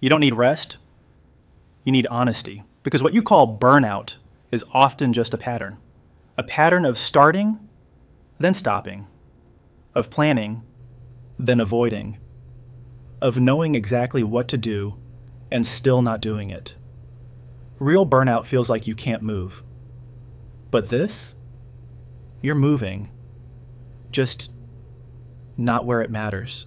You don't need rest, you need honesty. Because what you call burnout is often just a pattern of starting, then stopping, of planning, then avoiding, of knowing exactly what to do and still not doing it. Real burnout feels like you can't move. But this, you're moving, just not where it matters.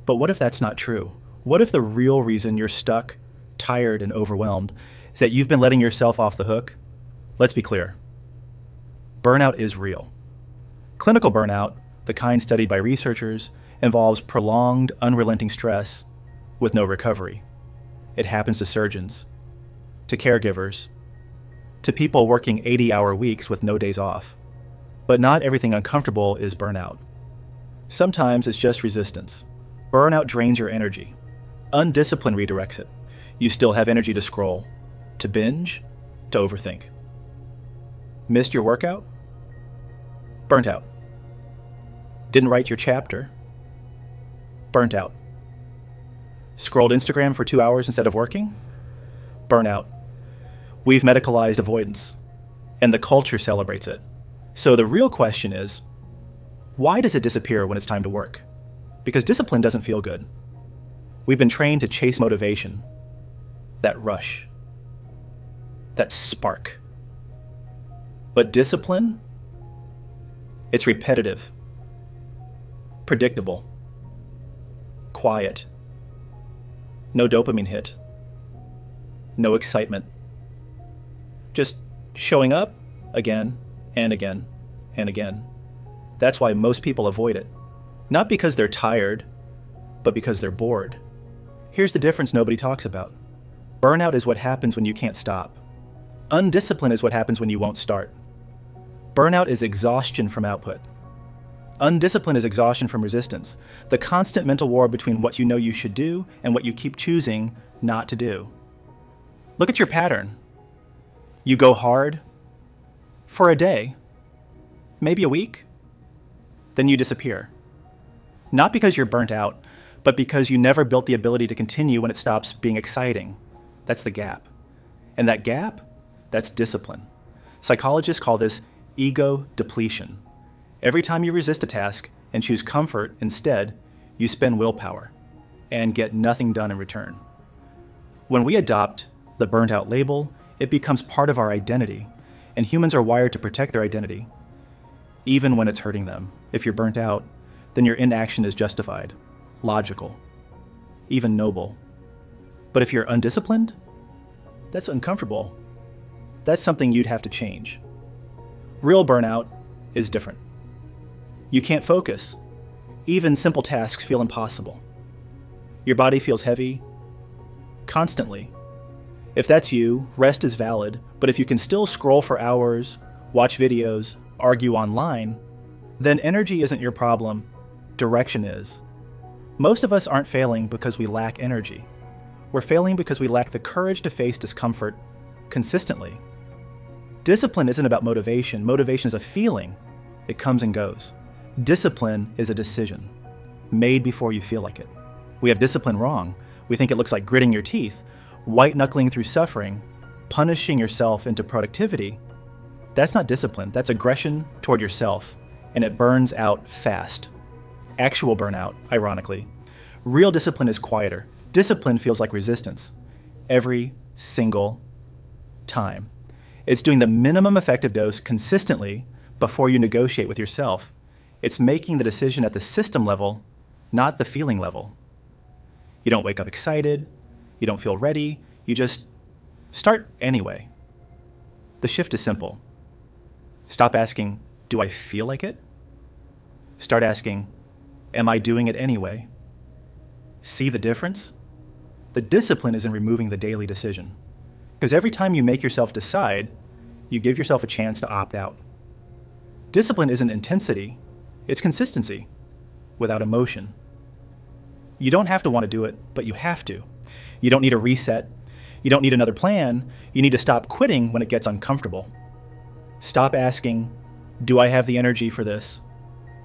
But what if that's not true? What if the real reason you're stuck, tired, and overwhelmed is that you've been letting yourself off the hook? Let's be clear. Burnout is real. Clinical burnout, the kind studied by researchers, involves prolonged, unrelenting stress with no recovery. It happens to surgeons, to caregivers, to people working 80-hour weeks with no days off. But not everything uncomfortable is burnout. Sometimes it's just resistance. Burnout drains your energy. Undisciplined redirects it. You still have energy to scroll, to binge, to overthink. Missed your workout? Burnt out. Didn't write your chapter? Burnt out. Scrolled Instagram for 2 hours instead of working? Burnout. We've medicalized avoidance, and the culture celebrates it. So the real question is, why does it disappear when it's time to work? Because discipline doesn't feel good. We've been trained to chase motivation, that rush, that spark. But discipline, it's repetitive, predictable, quiet, no dopamine hit, no excitement. Just showing up again and again and again. That's why most people avoid it. Not because they're tired, but because they're bored. Here's the difference nobody talks about. Burnout is what happens when you can't stop. Undisciplined is what happens when you won't start. Burnout is exhaustion from output. Undisciplined is exhaustion from resistance. The constant mental war between what you know you should do and what you keep choosing not to do. Look at your pattern. You go hard for a day, maybe a week, then you disappear. Not because you're burnt out, but because you never built the ability to continue when it stops being exciting. That's the gap. And that gap, that's discipline. Psychologists call this ego depletion. Every time you resist a task and choose comfort instead, you spend willpower and get nothing done in return. When we adopt the burnt out label, it becomes part of our identity, and humans are wired to protect their identity, even when it's hurting them. If you're burnt out, then your inaction is justified, logical, even noble. But if you're undisciplined, that's uncomfortable. That's something you'd have to change. Real burnout is different. You can't focus. Even simple tasks feel impossible. Your body feels heavy, constantly. If that's you, rest is valid, but if you can still scroll for hours, watch videos, argue online, then energy isn't your problem, direction is. Most of us aren't failing because we lack energy. We're failing because we lack the courage to face discomfort consistently. Discipline isn't about motivation. Motivation is a feeling. It comes and goes. Discipline is a decision, made before you feel like it. We have discipline wrong. We think it looks like gritting your teeth, white-knuckling through suffering, punishing yourself into productivity. That's not discipline. That's aggression toward yourself, and it burns out fast. Actual burnout, ironically. Real discipline is quieter. Discipline feels like resistance every single time. It's doing the minimum effective dose consistently before you negotiate with yourself. It's making the decision at the system level, not the feeling level. You don't wake up excited. You don't feel ready. You just start anyway. The shift is simple. Stop asking, do I feel like it? Start asking, am I doing it anyway? See the difference? The discipline is in removing the daily decision. Because every time you make yourself decide, you give yourself a chance to opt out. Discipline isn't intensity, it's consistency, without emotion. You don't have to want to do it, but you have to. You don't need a reset. You don't need another plan. You need to stop quitting when it gets uncomfortable. Stop asking, do I have the energy for this?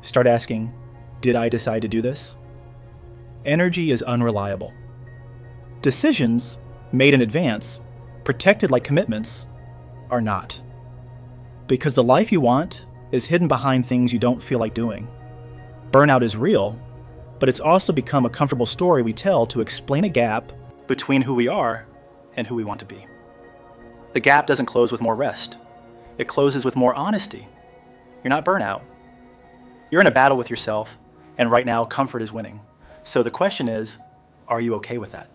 Start asking, did I decide to do this? Energy is unreliable. Decisions made in advance, protected like commitments, are not. Because the life you want is hidden behind things you don't feel like doing. Burnout is real, but it's also become a comfortable story we tell to explain a gap between who we are and who we want to be. The gap doesn't close with more rest. It closes with more honesty. You're not burnout. You're in a battle with yourself, and right now, comfort is winning. So the question is, are you okay with that?